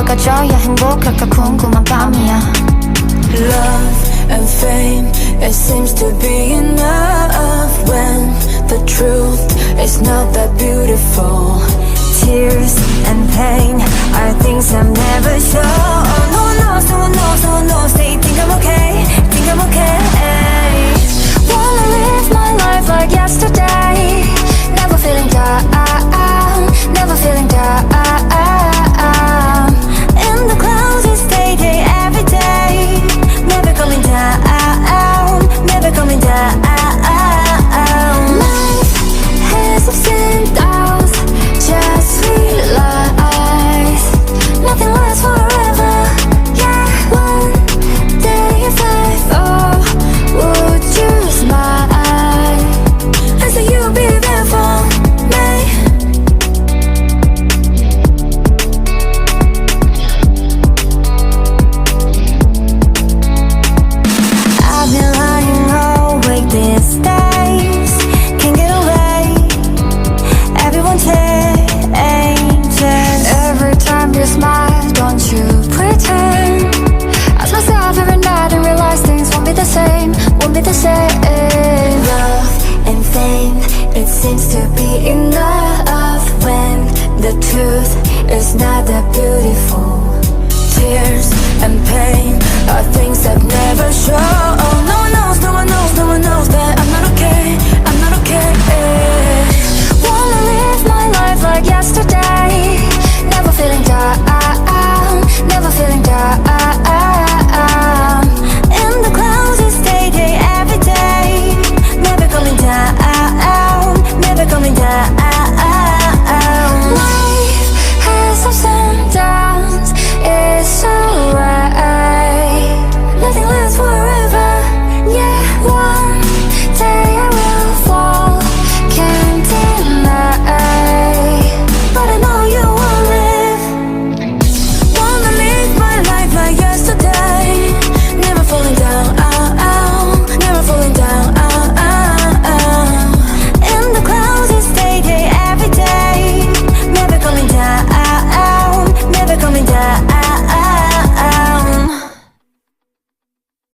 떠가줘야 행복할까 궁금한 밤이야. Love and fame, it seems to be enough when the truth is not that beautiful. Tears and pain are things I've never shown. No one knows, no one knows, no one knows. They think I'm okay, think I'm okay. Wanna live my life like yesterday. Never feeling down, never feeling down. In the clouds it's day every day. Never coming down, never coming down. Life has ups and downs, just realize nothing lasts forever. Yeah, one day if I fall, would you smile? I say you'll be there for me. I've been lying awake these days, can't get away. Everyone changes. Every time you smile, don't you pretend. Ask myself every night and realize things won't be the same, won't be the same. Love and fame, it seems to be enough when the truth is not that beautiful. Tears and pain are things that never show. No one knows, no one knows, no one knows that I'm not